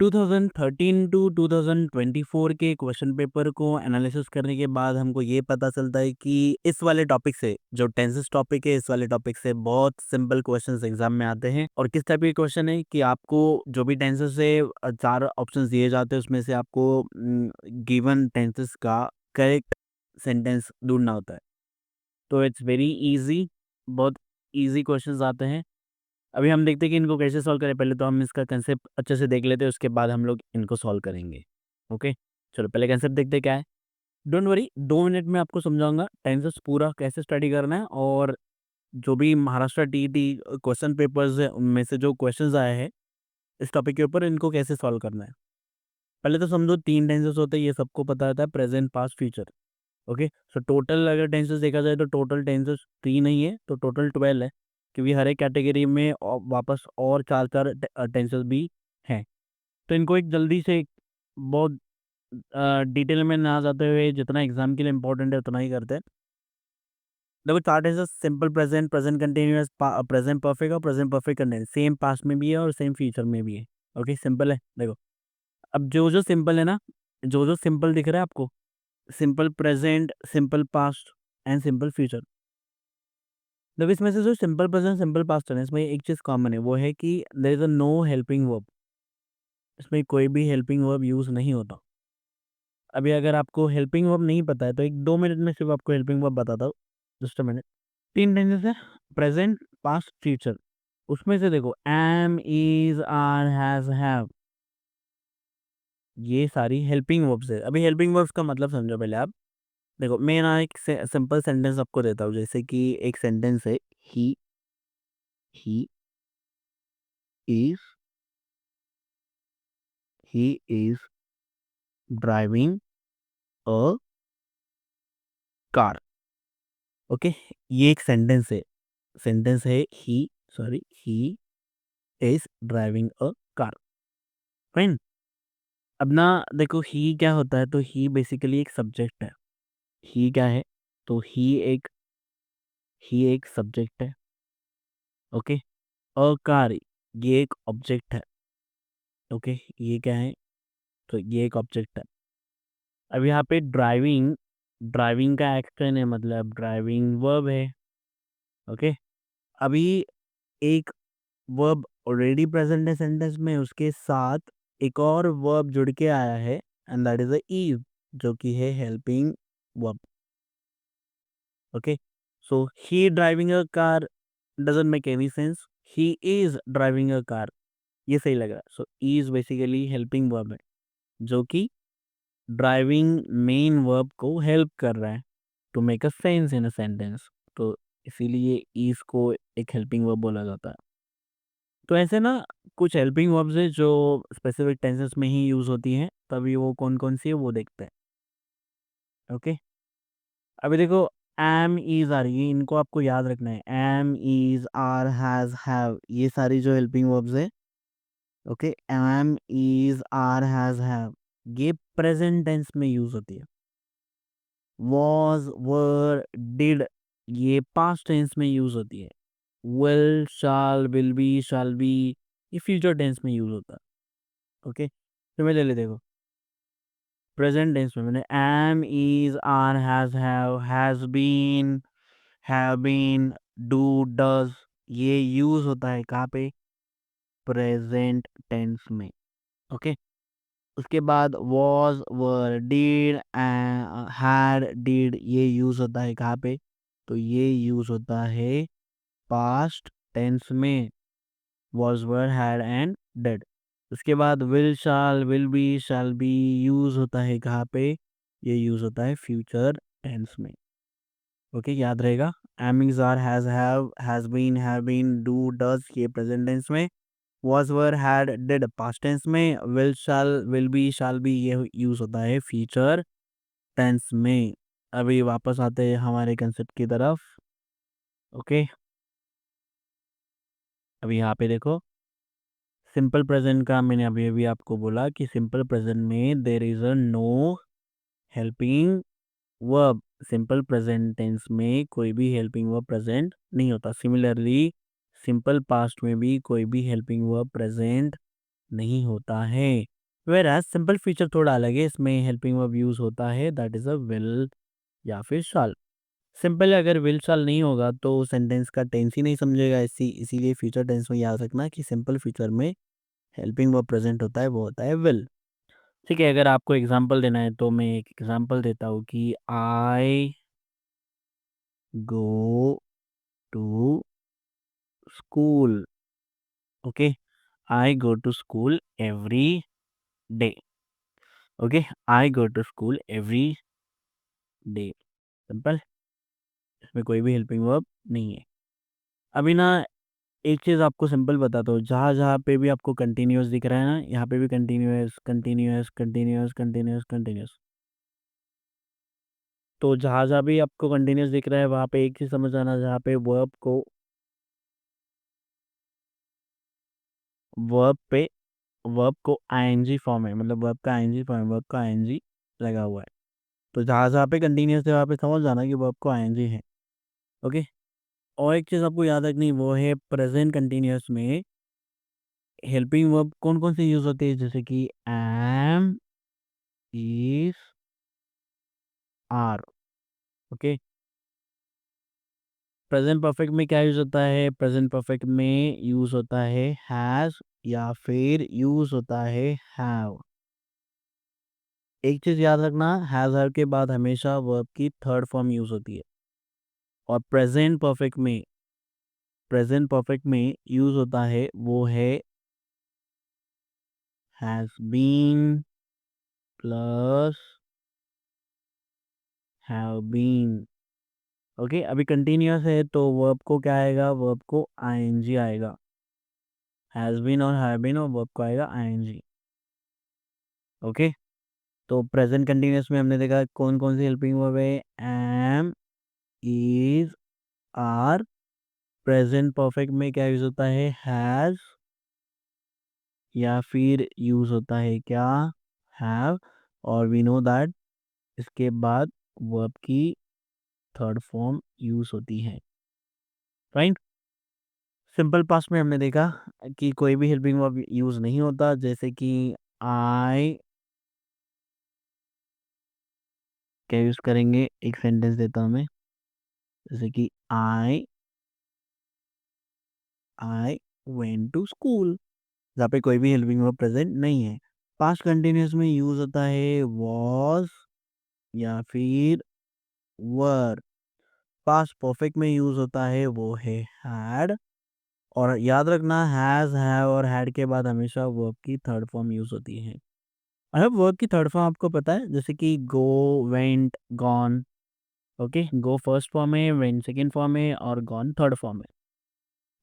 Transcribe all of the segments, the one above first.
2013 to 2024 के question paper को analysis करने के बाद हमको ये पता चलता है कि इस वाले टॉपिक से जो टेंसेस टॉपिक है, इस वाले टॉपिक से बहुत सिंपल क्वेश्चंस एग्जाम में आते हैं। और किस टाइप के क्वेश्चन है कि आपको जो भी टेंसेस है, चार ऑप्शंस दिए जाते हैं, उसमें से आपको गिवन टेंसेस का करेक्ट सेंटेंस ढूंढना होता है। तो इट्स वेरी इजी, बहुत इजी क्वेश्चंस आते हैं। अभी हम देखते हैं कि इनको कैसे सॉल्व करें। पहले तो हम इसका कंसेप्ट अच्छे से देख लेते हैं, उसके बाद हम लोग इनको सॉल्व करेंगे। ओके, चलो पहले कंसेप्ट देखते हैं क्या है। डोंट वरी, 2 मिनट में आपको समझाऊंगा टेंसेस पूरा कैसे स्टडी करना है। और जो भी महाराष्ट्र टीईटी क्वेश्चन पेपर्स है, उनमें से जो क्वेश्चंस आए हैं इस टॉपिक के ऊपर, इनको कैसे सॉल्व करना है। पहले तो समझो 3 टेंसेस होते हैं, ये सबको पता होता है, present, past, future. Okay, so total अगर टेंसेस देखा जाए तो टोटल टेंसेस 3 नहीं है, तो टोटल 12 है, क्योंकि हर एक कैटेगरी में वापस और चार चार टेंसेस भी हैं। तो इनको एक जल्दी से बहुत डिटेल में ना जाते हुए, जितना एग्जाम के लिए इंपॉर्टेंट है उतना ही करते हैं। देखो, 4 tenses simple present, present continuous, present perfect और present perfect continuous. Same past में भी है और सेम फ्यूचर में भी है। ओके, सिंपल है। देखो, अब जो जो सिंपल है ना, जो जो सिंपल दिख रहा है आपको, simple present, simple past and simple future. देखो, इसमें से जो सिंपल प्रेजेंट, सिंपल पास्ट है, इसमें एक चीज कॉमन है, वो है कि there is a no helping verb. इसमें कोई भी हेल्पिंग वर्ब यूज नहीं होता। अभी अगर आपको हेल्पिंग वर्ब नहीं पता है तो एक 2 मिनट में सिर्फ आपको हेल्पिंग वर्ब बताता हूँ। Just a minute. 3 टेंसेस है, प्रेजेंट, पास्ट, फ्यूचर। उसमें से देखो, am, is, are, has, have, ये सारी हेल्पिंग वर्ब्स है। अभी हेल्पिंग वर्ब्स का मतलब समझो पहले आप। देखो, मैं ना एक सिंपल सेंटेंस आपको देता हूँ। जैसे कि एक सेंटेंस है, he is he is driving a car. Okay, ये एक सेंटेंस है। सेंटेंस है, ही is driving a car. Fine. अब ना देखो, ही क्या होता है, तो ही बेसिकली एक सब्जेक्ट है। ही क्या है, तो ही एक सब्जेक्ट है। ओके, अ कार ये एक ऑब्जेक्ट है। ओके, ये क्या है, तो ये एक ऑब्जेक्ट है। अब यहाँ पे ड्राइविंग, ड्राइविंग का एक्शन है, मतलब ड्राइविंग वर्ब है। ओके, अभी एक वर्ब ऑलरेडी प्रेजेंट है सेंटेंस में, उसके साथ एक और वर्ब जुड़ के आया है, and that is a is, जो कि है helping verb. Okay, so he driving a car doesn't make any sense, he is driving a car, ये सही लग रहा है। So is basically helping verb है, जो कि ड्राइविंग मेन वर्ब को हेल्प कर रहा है to make a sense in a sentence. तो इसीलिए इज को एक हेल्पिंग वर्ब बोला जाता है। तो ऐसे ना कुछ हेल्पिंग वर्ब्स है जो स्पेसिफिक टेंसेस में ही यूज होती हैं, तभी वो कौन कौन सी है वो देखते हैं। ओके, अभी देखो, एम, इज, आर, ये इनको आपको याद रखना है। Am, is, are, has, have, ये सारी जो हेल्पिंग वर्ब्स है। Okay, am, is, are, has, have, ये प्रेजेंट टेंस में यूज होती है। वॉज, वर, डिड, ये पास्ट टेंस में यूज होती है। विल, शाल, विल बी, ये फ्यूचर टेंस में यूज होता है। ओके, तो मैं ले ले, देखो, प्रेजेंट टेंस में मैंने am, is, are, have been, do, does, ये यूज होता है कहाँ पे, प्रेजेंट टेंस में। ओके, उसके बाद was, were, did, had, did, ये यूज होता है कहाँ पे, तो ये यूज होता है पास्ट टेंस में। Was, were, had and did. उसके बाद शैल बी यूज होता है कहाँ पे, ये यूज होता है फ्यूचर टेंस में। ओके, याद रहेगा। Am, is, are, has been, do, does, ये प्रेजेंट टेंस में। Was, were, had, did past tense में। शैल बी, ये यूज होता है फ्यूचर टेंस में। अभी वापस आते हैं हमारे कंसेप्ट की तरफ। ओके, अभी यहाँ पे देखो, सिंपल प्रेजेंट का मैंने अभी अभी आपको बोला कि सिंपल प्रेजेंट में there is a no helping verb. Simple present tense में कोई भी हेल्पिंग वर्ब प्रेजेंट नहीं होता। सिमिलरली सिंपल पास्ट में भी कोई भी हेल्पिंग वर्ब प्रेजेंट नहीं होता है। वेयर एज सिंपल फीचर थोड़ा अलग है, इसमें हेल्पिंग वर्ब यूज होता है, दैट इज अ विल या फिर शाल। सिंपल अगर विल शाल नहीं होगा तो सेंटेंस का टेंस ही नहीं समझेगा, इसीलिए फ्यूचर टेंस में याद रखना कि सिंपल फ्यूचर में हेल्पिंग वर्ब प्रेजेंट होता है, वो होता है विल। ठीक है, अगर आपको एग्जांपल देना है तो मैं एक एग्जांपल देता हूँ कि I go to school. Okay, I go to school every day. Okay, I go to school every day. Simple, इसमें कोई भी हेल्पिंग वर्ब नहीं है। अभी ना एक चीज़ आपको सिंपल बताता हूँ, जहाँ-जहाँ पे भी आपको कंटीन्यूअस दिख रहा है ना, यहाँ पे भी continuous, continuous, continuous, continuous, continuous. तो जहाँ-जहाँ भी आपको कंटीन्यूअस दिख रहा है, वहाँ पे एक चीज़ समझ आना, जहाँ पे वर्ब पे वर्ब को आईएनजी फॉर्म है, मतलब वर्ब का आईएनजी फॉर्म है, वर्ब का आईएनजी लगा हुआ है। तो जहाँ-जहाँ पे कंटीन्यूअस है, वहाँ पे समझ जाना कि वर्ब को आईएनजी है। ओके? और एक चीज़ आपको याद रखनी, वो है प्रेज़ेंट कंटीन्यूअस में हेल्पिंग वर्ब कौन-कौन से यूज़ होते हैं, जैसे कि am, is, are. Okay? Present perfect में क्या यूज़ होता है? प्रेज़ेंट परफेक्ट में यूज़ होता है हैज़ या फिर यूज़ होता है हैव। एक चीज़ याद रखना, हैज़ हैव के बाद हमेशा वर्ब की थर्ड फॉर्म यूज़ होती है। और प्रेज़ेंट परफेक्ट में यूज़ होता है, वो है has been plus have been. Okay, अभी कंटीन्यूअस है तो वर्ब को क्या आएगा? वर्ब को आईएनजी आएगा। हैज़ बीन और हैव बीन और वर्ब को आएगा आईएनजी। ओके, तो प्रेजेंट कंटीन्यूअस में हमने देखा कौन-कौन सी हेल्पिंग वर्ब है? Am, is, are. Present perfect में क्या यूज़ होता है? हैज़ या फिर यूज़ होता है क्या? हैव। और वी नो दैट इसके बाद वर्ब की थर्ड फॉर्म यूज़ होती है, राइट? सिंपल पास्ट में हमने देखा कि कोई भी हेल्पिंग वर्ब यूज़ नहीं होता, जैसे कि आई क्या यूज़ करेंगे? एक सेंटेंस देता हूँ मैं, जैसे कि आई वेंट टू स्कूल, जहाँ पे कोई भी हेल्पिंग वर्ब प्रेजेंट नहीं है। पास्ट कंटिन्यूअस में यूज़ होता है वाज़ या फिर वर। पास्ट परफेक्ट में यूज़ होता है, वो है हैड। और याद रखना, हैज़, हैव और हैड के बाद हमेशा वर्ब की थर्ड फॉर्म यूज़ होती है। मतलब वर्ब की थर्ड फॉर्म आपको पता है, जैसे कि गो, वेंट, गॉन। ओके, गो फर्स्ट फॉर्म है, वेंट सेकंड फॉर्म है और गॉन थर्ड फॉर्म है।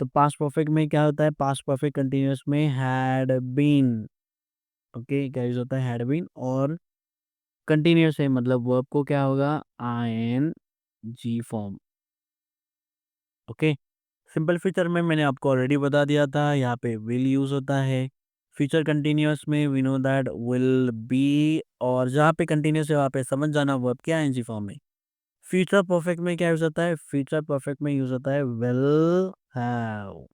तो पास्ट परफेक्ट में क्या होता है? पास्ट परफेक्ट कंटिन्यूअस में हैड बीन। ओके, क्या यूज़ होता है? Had been. और कंटिन्यूअस है मतलब वर्ब को क्या होगा? ING form. Okay, simple future में मैंने आपको ऑलरेडी बता दिया था, यहाँ पे विल यूज़ होता है। फ्यूचर कंटिन्यूअस में we know that will be, और जहाँ पे कंटिन्यूअस है वहाँ पे समझ जाना वर्ब क्या आईएनजी फॉर्म में। फ्यूचर परफेक्ट में क्या यूज़ होता है? फ्यूचर परफेक्ट में यूज़ होता है विल हैव।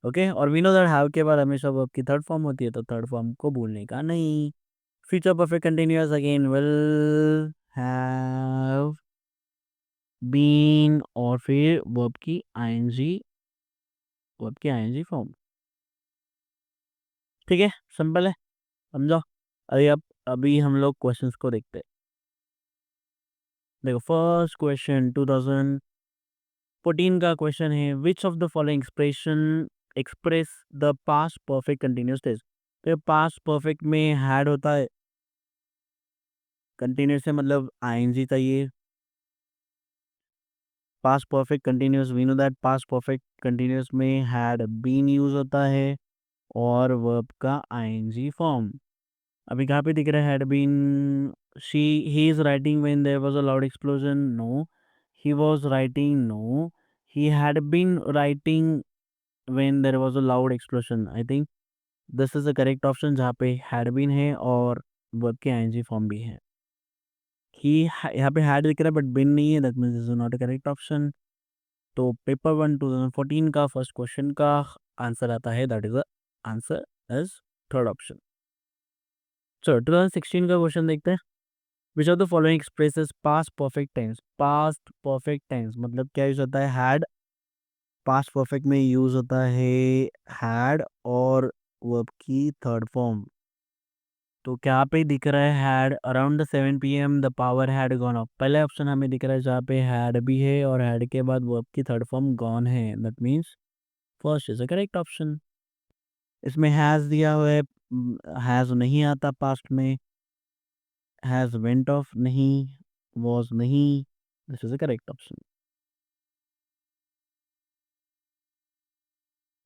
ओके, और वी नो दैट हैव के बाद हमेशा वर्ब की थर्ड फॉर्म होती है, तो थर्ड फॉर्म को भूलने का नहीं। Future perfect continuous again will have been और फिर वर्ब की आईएनजी फॉर्म। ठीक है, सिंपल है, समझो। अभी हम लोग क्वेश्चंस को देखते हैं। देखो, फर्स्ट क्वेश्चन 2014 का क्वेश्चन है, which of the following expression express the past perfect continuous tense. तो पास्ट परफेक्ट में हैड होता है, कंटिन्यूअस से मतलब आईएनजी चाहिए। Past perfect continuous, we know that past perfect continuous में हैड बीन यूज होता है और वर्ब का आईएनजी फॉर्म। अभी कहाँ पे दिख रहा है had been? She he is writing when there was a loud explosion, no. He was writing, no. He had been writing when there was a loud explosion, I think this is the correct option, जहाँ पे had been है और verb के ING form भी है। ही यहाँ पे had दिख रहा है बट बीन नहीं है, that means this is not a correct option. तो पेपर 1 2014 का फर्स्ट क्वेश्चन का आंसर आता है, that is the answer as third option. चलो 2016 का क्वेश्चन देखते हैं। Which of the following expresses past perfect tense. Past perfect tense मतलब क्या यूज होता है? हैड। पास्ट परफेक्ट में यूज होता है हैड और वर्ब की थर्ड फॉर्म। तो क्या पे दिख रहा है had? Around the 7 PM the power had gone of. पहले ऑप्शन हमें दिख रहा है जहाँ पे हैड भी है और हैड के बाद वर्ब की थर्ड फॉर्म गॉन है। That means first is the correct option. इसमें हैज दिया हुआ है, हैज नहीं आता पास्ट में, हैज वेंट ऑफ नहीं, वॉज नहीं। This is the correct option.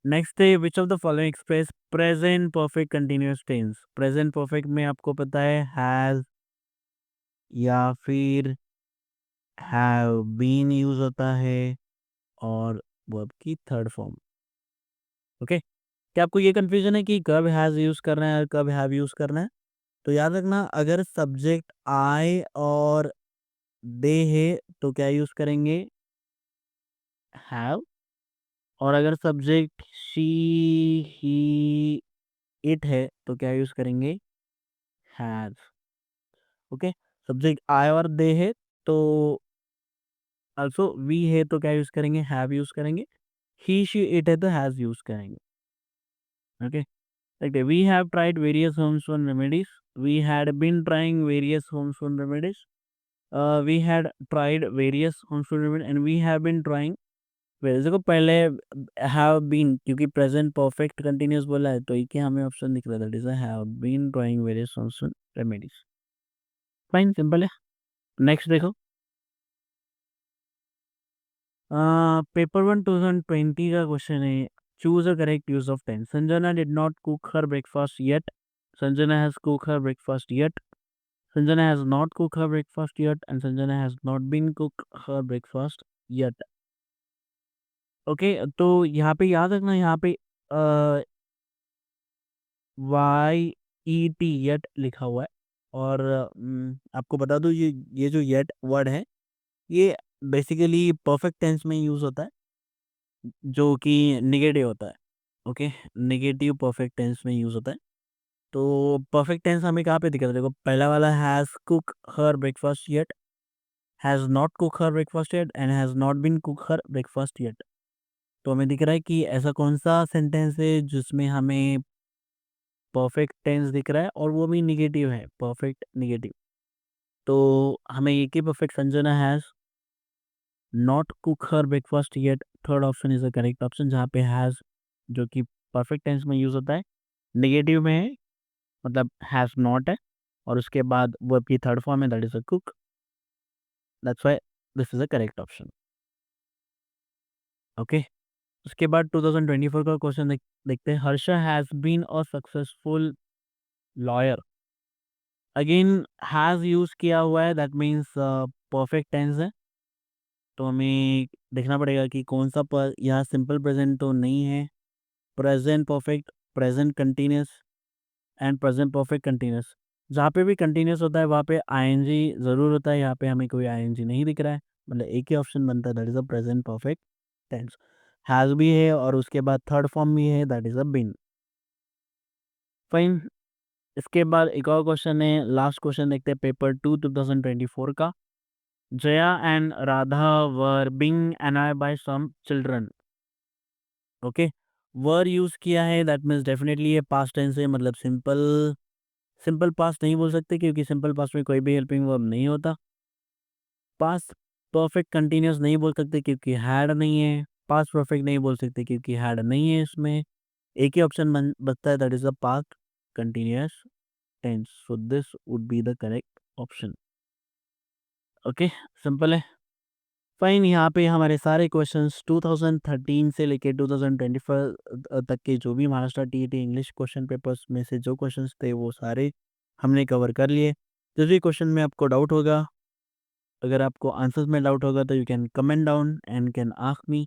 Next है which of the following express present perfect continuous tense. Present perfect में आपको पता है हैज या फिर हैव बीन यूज होता है और वर्ब की थर्ड फॉर्म। ओके, क्या आपको ये कंफ्यूजन है कि कब हैज यूज करना है और कब हैव यूज करना है? तो याद रखना, अगर सब्जेक्ट आई और दे है तो क्या यूज करेंगे? हैव। और अगर सब्जेक्ट शी ही इट है तो क्या यूज करेंगे? हैज। ओके, सब्जेक्ट आई और दे है तो ऑल्सो वी है तो क्या यूज करेंगे? हैव यूज करेंगे। ही शी इट है तो हैज यूज करेंगे। Okay, like we have tried various homespun remedies. We had been trying various homespun remedies. We had tried various homespun remedies and we have been trying। वैसे देखो पहले have been क्योंकि present perfect continuous बोला है तो एक ही हमें option दिख रहा था, that is have been trying various homespun remedies। Fine, simple है। नेक्स्ट देखो, पेपर 1 2020 का क्वेश्चन है। Choose a correct use of tense. Sanjana did not cook her breakfast yet. Sanjana has cook her breakfast yet. Sanjana has not cooked her breakfast yet and Sanjana has not been cooked her breakfast yet। Okay, तो यहाँ पे याद रखना, यहाँ पे Y E T yet लिखा हुआ है। और आपको बता दूँ ये जो येट वर्ड है ये बेसिकली परफेक्ट टेंस में यूज होता है जो कि निगेटिव होता है। ओके, निगेटिव परफेक्ट टेंस में यूज होता है। तो परफेक्ट टेंस हमें कहाँ पे दिखा था? देखो पहला वाला has cook her breakfast yet, has not cook her breakfast yet and has not been cook her breakfast yet. तो हमें दिख रहा है कि ऐसा कौन सा सेंटेंस है जिसमें हमें परफेक्ट टेंस दिख रहा है और वो भी निगेटिव है, परफेक्ट निगेटिव। तो हमें एक ही perfect Sanjana has not cook her breakfast yet, third option is the correct option, जहाँ पे हैज़ जो कि परफेक्ट टेंस में यूज होता है निगेटिव में है, मतलब हैज़ नॉट है और उसके बाद वर्ब की थर्ड फॉर्म है that is a cook. That's why this is the correct option. Okay, उसके बाद 2024 का क्वेश्चन देखते हैं। Harsha has been a successful lawyer. Again has use किया हुआ है, दैट मीन्स परफेक्ट टेंस है। तो हमें देखना पड़ेगा कि कौन सा पर यहाँ सिंपल प्रेजेंट तो नहीं है। Present perfect, present continuous and present perfect continuous. जहाँ पे भी कंटिन्यूस होता है वहाँ पे आईएनजी ज़रूर होता है, यहाँ पे हमें कोई आईएनजी नहीं दिख रहा है, मतलब एक ही ऑप्शन बनता है that is a present perfect tense. Has भी है और उसके बाद थर्ड फॉर्म भी है that is a been. Fine, इसके बाद एक और क्वेश्चन है, लास्ट क्वेश्चन देखते हैं पेपर 2 2024 का। Jaya and Radha were being annoyed by some children. Okay, were use किया है दैट मीन्स डेफिनेटली ये पास्ट टेंस है, मतलब सिंपल सिंपल पास्ट नहीं बोल सकते क्योंकि सिंपल पास्ट में कोई भी हेल्पिंग वर्ब नहीं होता। पास्ट परफेक्ट कंटिन्यूस नहीं बोल सकते क्योंकि हैड नहीं है। पास्ट परफेक्ट नहीं बोल सकते क्योंकि हैड नहीं है इसमें। एक ही ऑप्शन बचता है that is the past continuous tense. So this would be the correct option. Okay, simple है। फाइन, यहाँ पे हमारे सारे क्वेश्चंस 2013 से लेके 2024 तक के जो भी Maharashtra TET English question papers में से जो क्वेश्चंस थे वो सारे हमने कवर कर लिए। जिस भी क्वेश्चन में आपको डाउट होगा, अगर आपको आंसर्स में डाउट होगा तो you can comment down and can ask me.